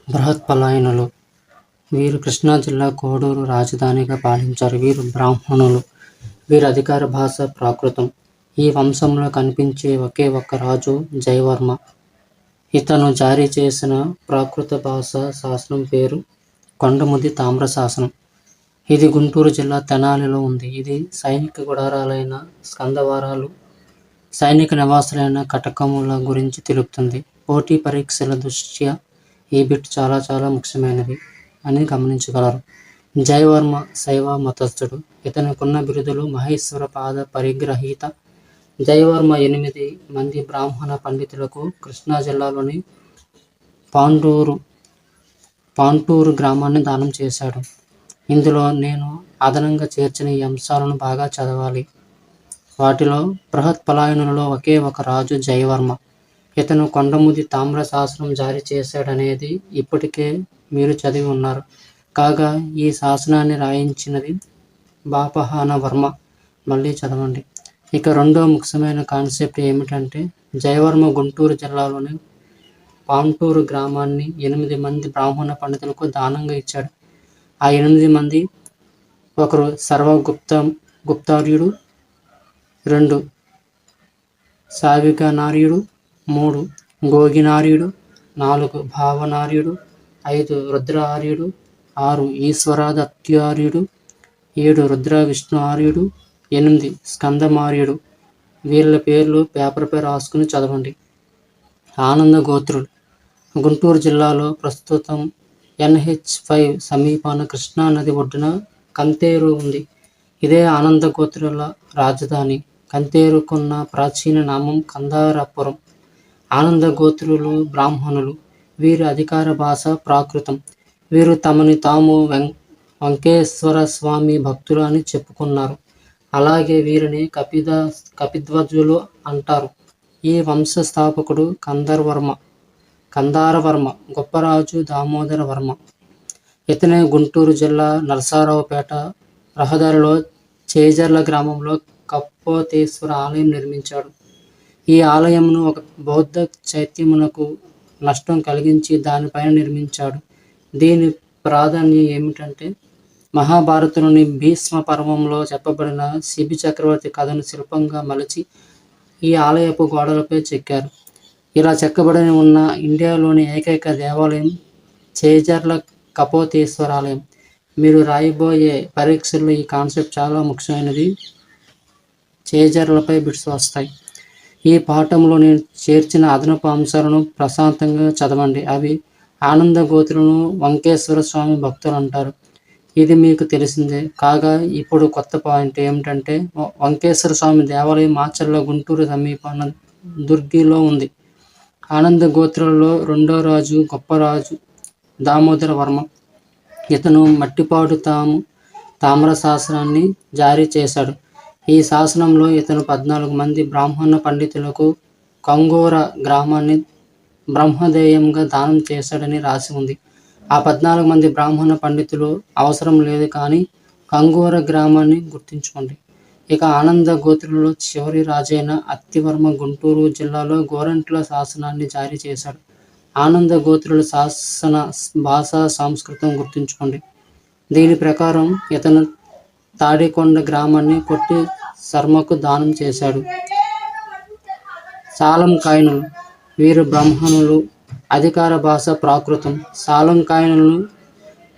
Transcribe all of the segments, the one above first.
బృహత్పలాయనులు. వీరు కృష్ణా జిల్లా కోడూరు రాజధానిగా పాలించారు. వీరు బ్రాహ్మణులు. వీరి అధికార భాష ప్రాకృతం. ఈ వంశంలో కనిపించే ఒకే ఒక్క రాజు జయవర్మ. ఇతను జారీ చేసిన ప్రాకృత భాష శాసనం పేరు కొండముది తామ్ర శాసనం. ఇది గుంటూరు జిల్లా తెనాలిలో ఉంది. ఇది సైనిక గుడారాలైన స్కందవారాలు, సైనిక నివాసాలైన కటకముల గురించి తెలుపుతుంది. పోటీ పరీక్షల దృష్ట్యా ఈ బిట్ చాలా ముఖ్యమైనది అని గమనించగలరు. జయవర్మ శైవ మతస్థుడు. ఇతనికున్న బిరుదులు: మహేశ్వర పాద పరిగ్రహీత. జయవర్మ 8 మంది బ్రాహ్మణ పండితులకు కృష్ణా జిల్లాలోని పాంటూరు గ్రామాన్ని దానం చేశాడు. ఇందులో నేను అదనంగా చేర్చిన ఈ అంశాలను బాగా చదవాలి. వాటిలో బృహత్పలాయనులలో ఒకే ఒక రాజు జయవర్మ. ఇతను కొండముది తామ్ర శాసనం జారీ చేశాడనేది ఇప్పటికే మీరు చదివి ఉన్నారు. కాగా ఈ శాసనాన్ని రాయించినది బాపహాన వర్మ. మళ్ళీ చదవండి. ఇక రెండో ముఖ్యమైన కాన్సెప్ట్ ఏమిటంటే, జయవర్మ గుంటూరు జిల్లాలోని పాంటూరు గ్రామాన్ని 8 మంది బ్రాహ్మణ పండితులకు దానంగా ఇచ్చాడు. ఆ 8 మంది: ఒకరు సర్వగుప్తార్యుడు, 2 సావికనార్యుడు, 3 గోగినార్యుడు, 4 భావనార్యుడు, 5 రుద్రార్యుడు, 6 ఈశ్వరదత్తార్యుడు, 7 రుద్ర విష్ణు ఆర్యుడు, 8 స్కందమార్యుడు. వీళ్ళ పేర్లు పేపర్పై రాసుకుని చదవండి. ఆనంద గోత్రులు. గుంటూరు జిల్లాలో ప్రస్తుతం NH5 సమీపాన కృష్ణా నది ఒడ్డున కంతేరు ఉంది. ఇదే ఆనంద గోత్రుల రాజధాని. కంతేరుకున్న ప్రాచీన నామం కందారపురం. ఆనంద గోత్రులు బ్రాహ్మణులు. వీరి అధికార భాష ప్రాకృతం. వీరు తమని తాము వెంకటేశ్వర స్వామి భక్తులు అని చెప్పుకున్నారు. అలాగే వీరిని కపిధ్వజులు అంటారు. ఈ వంశ స్థాపకుడు కందారవర్మ, గొప్పరాజు దామోదర వర్మ. ఇతనే గుంటూరు జిల్లా నరసరావుపేట రహదారిలో చేజర్ల గ్రామంలో కపోతేశ్వర ఆలయం నిర్మించాడు. ఈ ఆలయంను ఒక బౌద్ధ చైత్యమునకు నష్టం కలిగించి దానిపైన నిర్మించాడు. దీని ప్రాధాన్యం ఏమిటంటే, మహాభారతంలోని భీష్మ పర్వంలో చెప్పబడిన శిబి చక్రవర్తి కథను శిల్పంగా మలచి ఈ ఆలయపు గోడలపై చెక్కారు. ఇలా చెక్కబడి ఉన్న ఇండియాలోని ఏకైక దేవాలయం చేజర్ల కపోతేశ్వర ఆలయం. మీరు రాయబోయే పరీక్షల్లో ఈ కాన్సెప్ట్ చాలా ముఖ్యమైనది. చేజర్లపై బిట్స్ వస్తాయి. ఈ పాఠంలో నేను చేర్చిన అదనపు అంశాలను ప్రశాంతంగా చదవండి. అవి: ఆనంద గోత్రులను వెంకటేశ్వర స్వామి భక్తులు అంటారు. ఇది మీకు తెలిసిందే. కాగా ఇప్పుడు కొత్త పాయింట్ ఏమిటంటే, వెంకటేశ్వర స్వామి దేవాలయం మాచర్ల గుంటూరు సమీపాన దుర్గిలో ఉంది. ఆనంద గోత్రులలో రెండో రాజు గొప్పరాజు దామోదర వర్మ. ఇతను మట్టిపాడు తామ్ర శాసనాన్ని జారీ చేశాడు. ఈ శాసనంలో ఇతను 14 మంది బ్రాహ్మణ పండితులకు కంగూర గ్రామాన్ని బ్రహ్మదేయంగా దానం చేశాడని రాసి ఉంది. ఆ 14 మంది బ్రాహ్మణ పండితులు అవసరం లేదు, కానీ కంగూర గ్రామాన్ని గుర్తుంచుకోండి. ఇక ఆనంద గోత్రులలో చివరి రాజైన అత్తివర్మ గుంటూరు జిల్లాలో గోరంట్ల శాసనాన్ని జారీ చేశాడు. ఆనంద గోత్రుల శాసన భాష సంస్కృతం గుర్తుంచుకోండి. దీని ప్రకారం ఇతను తాడికొండ గ్రామాన్ని కొట్టి శర్మకు దానం చేశాడు. సాలంకాయనులు. వీరు బ్రాహ్మణులు. అధికార భాష ప్రాకృతం. సాలంకాయనులను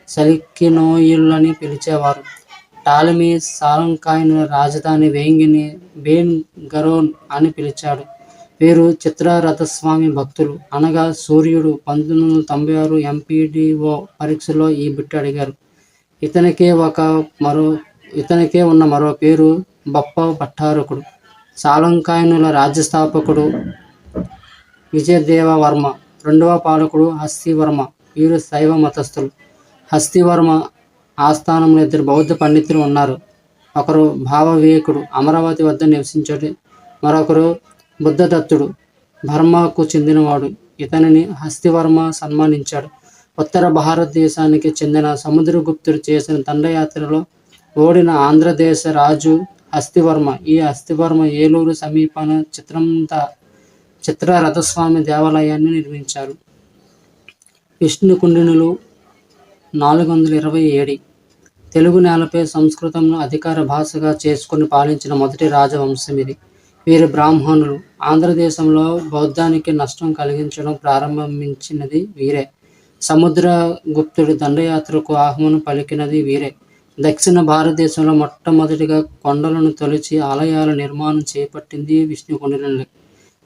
సలికినోయిలని పిలిచేవారు. టాలమీ సాలంకాయనుల రాజధాని బేన్గరోన్ అని పిలిచాడు. వీరు చిత్రరథస్వామి భక్తులు. అనగా సూర్యుడు. 1996 MPDO పరీక్షలో ఈ బిట్ అడిగారు. ఇతనికే ఉన్న మరో పేరు బప్ప భట్టారకుడు. సాలంకాయనుల రాజ్యస్థాపకుడు విజయదేవవర్మ. రెండవ పాలకుడు హస్తివర్మ. వీరు శైవ మతస్థులు. హస్తివర్మ ఆస్థానంలో 2 బౌద్ధ పండితులు ఉన్నారు. ఒకరు భావవివేకుడు, అమరావతి వద్ద నివసించాడు. మరొకరు బుద్ధదత్తుడు, బర్మాకు చెందినవాడు. ఇతనిని హస్తివర్మ సన్మానించాడు. ఉత్తర భారతదేశానికి చెందిన సముద్రగుప్తుడు చేసిన దండయాత్రలో ఓడిన ఆంధ్రదేశ రాజు హస్తివర్మ. ఈ హస్తివర్మ ఏలూరు సమీపాన చిత్రరథస్వామి దేవాలయాన్ని నిర్మించారు. విష్ణు కుండినులు 427. తెలుగు నేలపై సంస్కృతంను అధికార భాషగా చేసుకుని పాలించిన మొదటి రాజవంశం ఇది. వీరు బ్రాహ్మణులు. ఆంధ్రదేశంలో బౌద్ధానికి నష్టం కలిగించడం ప్రారంభించినది వీరే. సముద్రగుప్తుడి దండయాత్రకు ఆహ్వానం పలికినది వీరే. దక్షిణ భారతదేశంలో మొట్టమొదటిగా కొండలను తొలిచి ఆలయాల నిర్మాణం చేపట్టింది విష్ణుకుండినులే.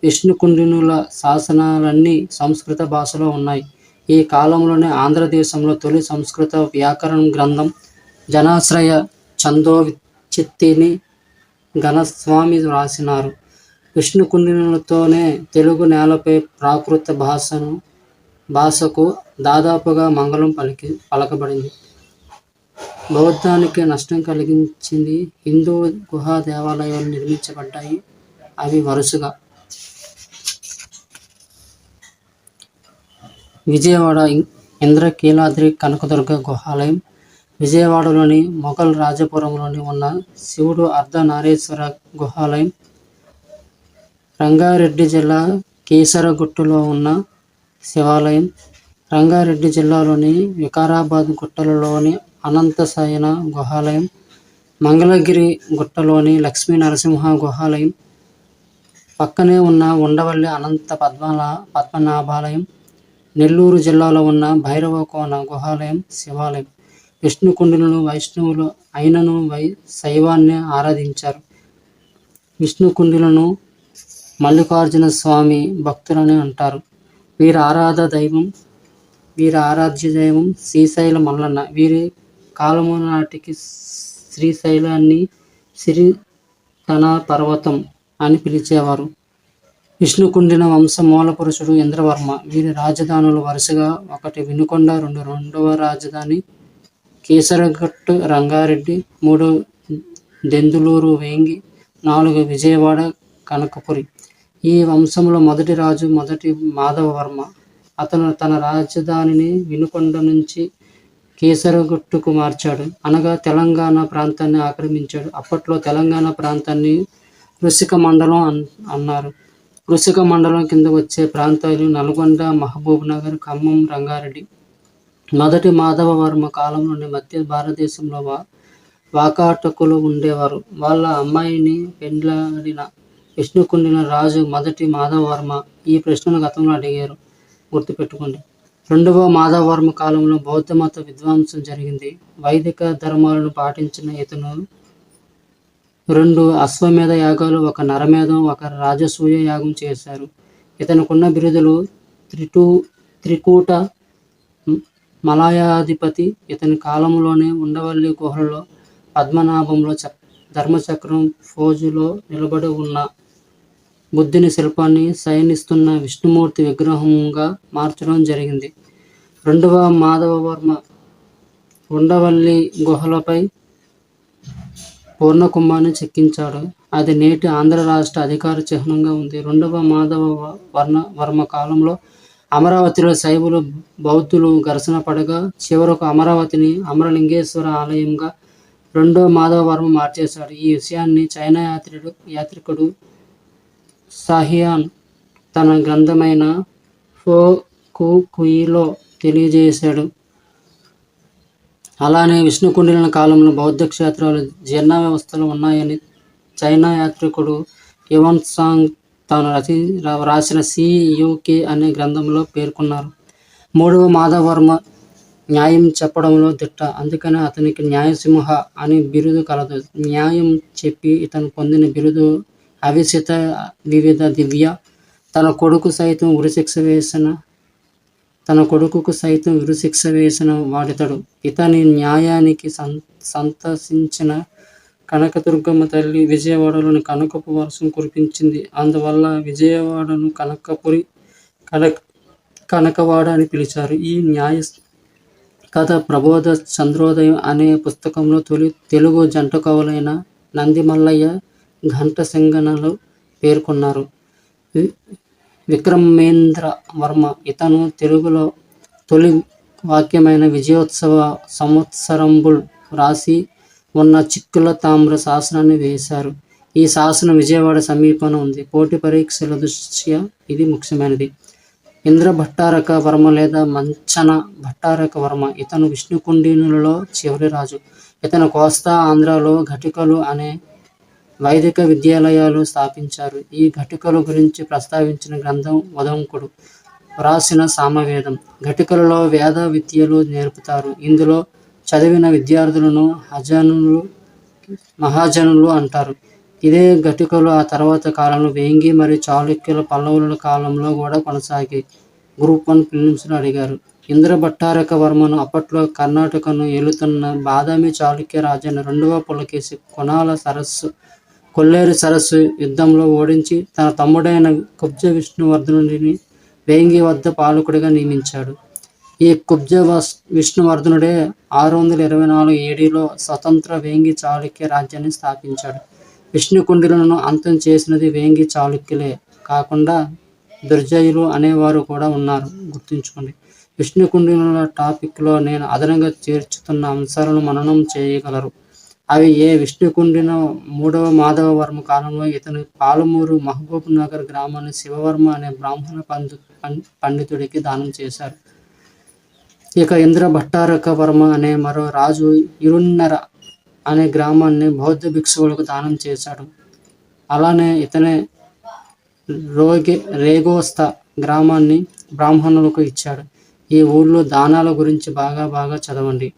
విష్ణుకుండినుల శాసనాలన్నీ సంస్కృత భాషలో ఉన్నాయి. ఈ కాలంలోనే ఆంధ్రదేశంలో తొలి సంస్కృత వ్యాకరణ గ్రంథం జనాశ్రయ ఛందోవిచ్చిత్తిని ఘనస్వామి రాసినారు. విష్ణుకుండినులతోనే తెలుగు నేలపై ప్రాకృత భాషకు దాదాపుగా మంగళం పలకబడింది. బౌద్ధానికి నష్టం కలిగించింది. హిందూ గుహా దేవాలయాలు నిర్మించబడ్డాయి. అవి వరుసగా విజయవాడ ఇంద్రకీలాద్రి కనకదుర్గ గుహాలయం, విజయవాడలోని మొఘల్ రాజపురంలోని ఉన్న శివుడు అర్ధనారీశ్వర గుహాలయం, రంగారెడ్డి జిల్లా కీసరగుట్టులో ఉన్న శివాలయం, రంగారెడ్డి జిల్లాలోని వికారాబాద్ గుట్టలలోని అనంతశయన గుహాలయం, మంగళగిరి గుట్టలోని లక్ష్మీ నరసింహ గుహాలయం, పక్కనే ఉన్న ఉండవల్లి అనంత పద్మనాభాలయం, నెల్లూరు జిల్లాలో ఉన్న భైరవకోన గుహాలయం శివాలయం. విష్ణుకుండినులు వైష్ణవులు అయినను శైవాన్ని ఆరాధించారు. విష్ణుకుండినులను మల్లికార్జున స్వామి భక్తులని అంటారు. వీరి ఆరాధ్య దైవం శ్రీశైల మల్లన్న. వీరి కాలము నాటికి శ్రీశైలాన్ని సిరితన పర్వతం అని పిలిచేవారు. విష్ణుకుండిన వంశ మూల పురుషుడు ఇంద్రవర్మ. వీరి రాజధానులు వరుసగా 1 వినుకొండ, 2 రెండవ రాజధాని కీసరగుట్టు రంగారెడ్డి, 3 దెందులూరు వేంగి, 4 విజయవాడ కనకపురి. ఈ వంశంలో మొదటి రాజు మొదటి మాధవవర్మ. అతను తన రాజధానిని వినుకొండ నుంచి కీసరగుట్టుకు మార్చాడు. అనగా తెలంగాణ ప్రాంతాన్ని ఆక్రమించాడు. అప్పట్లో తెలంగాణ ప్రాంతాన్ని వృశ్చిక మండలం అన్నారు. వృశ్చిక మండలం కింద వచ్చే ప్రాంతాలు నల్గొండ, మహబూబ్ నగర్, ఖమ్మం, రంగారెడ్డి. మొదటి మాధవవర్మ కాలంలోని మధ్య భారతదేశంలో వాకాటకులు ఉండేవారు. వాళ్ళ అమ్మాయిని పెండ్లాడిన విష్ణుకుండిన రాజు మొదటి మాధవవర్మ. ఈ ప్రశ్నను గతంలో అడిగారు, గుర్తుపెట్టుకోండి. రెండవ మాధవవర్మ కాలంలో బౌద్ధమత విధ్వంసం జరిగింది. వైదిక ధర్మాలను పాటించిన ఇతను 2 అశ్వమేధ యాగాలు, 1 నరమేధం, 1 రాజసూయ యాగం చేశారు. ఇతనుకున్న బిరుదులు త్రికూట మలయాధిపతి. ఇతని కాలంలోనే ఉండవల్లి గుహలలో పద్మనాభంలో ధర్మచక్రం ఫోజులో నిలబడి ఉన్న బుద్ధుని శిల్పాన్ని శయనిస్తున్న విష్ణుమూర్తి విగ్రహంగా మార్చడం జరిగింది. రెండవ మాధవవర్మ ఉండవల్లి గుహలపై పూర్ణకుంభాన్ని చెక్కించాడు. అది నేటి ఆంధ్ర రాష్ట్ర అధికార చిహ్నంగా ఉంది. రెండవ మాధవవర్మ కాలంలో అమరావతిలో శైవులు బౌద్ధులు ఘర్షణ పడగా చివరకు అమరావతిని అమరలింగేశ్వర ఆలయంగా రెండవ మాధవవర్మ మార్చేశాడు. ఈ విషయాన్ని చైనా యాత్రికుడు షాహియాన్ తన గ్రంథమైన ఫో కుయిలో తెలియజేశాడు. అలానే విష్ణుకుండినుల కాలంలో బౌద్ధ క్షేత్రాలు జీర్ణ వ్యవస్థలు ఉన్నాయని చైనా యాత్రికుడు యువన్సాంగ్ తాను రాసిన CUK అనే గ్రంథంలో పేర్కొన్నారు. మూడవ మాధవవర్మ న్యాయం చెప్పడంలో దిట్ట. అందుకనే అతనికి న్యాయసింహ అని బిరుదు కలదు. న్యాయం చెప్పి ఇతను పొందిన బిరుదు అవిసిత వివిధ దివ్య. తన కొడుకుకు సైతం ఉరిశిక్ష వేసిన వాడితడు. ఇతని న్యాయానికి సంతసించిన కనకదుర్గమ్మ తల్లి విజయవాడలోని కనకపు వర్షం కురిపించింది. అందువల్ల విజయవాడను కనకపురి, కనకవాడ అని పిలిచారు. ఈ న్యాయ కథ ప్రబోధ చంద్రోదయం అనే పుస్తకంలో తొలి తెలుగు జంట కవులైన నందిమల్లయ్య, ఘంటసింగనలు పేర్కొన్నారు. విక్రమేంద్ర వర్మ ఇతను తెలుగులో తొలి వాక్యమైన విజయోత్సవ సంవత్సరంబుల్ రాసి ఉన్న చిక్కుల తామ్ర శాసనాన్ని వేశారు. ఈ శాసనం విజయవాడ సమీపంలో ఉంది. పోటీ పరీక్షల దృష్ట్యా ఇది ముఖ్యమైనది. ఇంద్ర భట్టారక వర్మ లేదా మంచన భట్టారక వర్మ. ఇతను విష్ణుకుండినులలో చివరి రాజు. ఇతను కోస్తా ఆంధ్రాలో ఘటికలు అనే వైదిక విద్యాలయాలు స్థాపించారు. ఈ ఘటికల గురించి ప్రస్తావించిన గ్రంథం ఉదంకుడు వ్రాసిన సామవేదం. ఘటికలలో వేద విద్యలు నేర్పుతారు. ఇందులో చదివిన విద్యార్థులను మహాజనులు అంటారు. ఇదే ఘటికలు ఆ తర్వాత కాలంలో వేంగి మరియు చాళుక్యుల పల్లవుల కాలంలో కూడా కొనసాగాయి. గ్రూప్ 1 ప్రిలిమ్స్లో అడిగారు. ఇంద్ర భట్టారక వర్మను అప్పట్లో కర్ణాటకను ఏలుతున్న బాదామి చాళుక్య రాజైన 2వ పులకేశి కొల్లేరు సరస్సు యుద్ధంలో ఓడించి తన తమ్ముడైన కుబ్జ విష్ణువర్ధనుడిని వేంగి వద్ద పాలకుడిగా నియమించాడు. ఈ కుబ్జ విష్ణువర్ధనుడే 624 ఏడీలో స్వతంత్ర వేంగి చాళుక్య రాజ్యాన్ని స్థాపించాడు. విష్ణుకుండినులను అంతం చేసినది వేంగి చాళుక్యులే కాకుండా దుర్జయులు అనేవారు కూడా ఉన్నారు, గుర్తుంచుకోండి. విష్ణుకుండినుల టాపిక్లో నేను అదనంగా చేర్చుతున్న అంశాలను మననం చేయగలరు. అవి విష్ణుకుండిన 3వ మాధవ వర్మ కాలంలో ఇతను పాలమూరు మహబూబ్ నగర్ గ్రామాన్ని శివవర్మ అనే బ్రాహ్మణ పండితుడికి దానం చేశారు. ఇక ఇంద్ర భట్టారక వర్మ అనే మరో రాజు ఇరున్నెర అనే గ్రామాన్ని బౌద్ధ భిక్షువులకు దానం చేశాడు. అలానే ఇతనే రేగోస్త గ్రామాన్ని బ్రాహ్మణులకు ఇచ్చాడు. ఈ ఊళ్ళో దానాల గురించి బాగా చదవండి.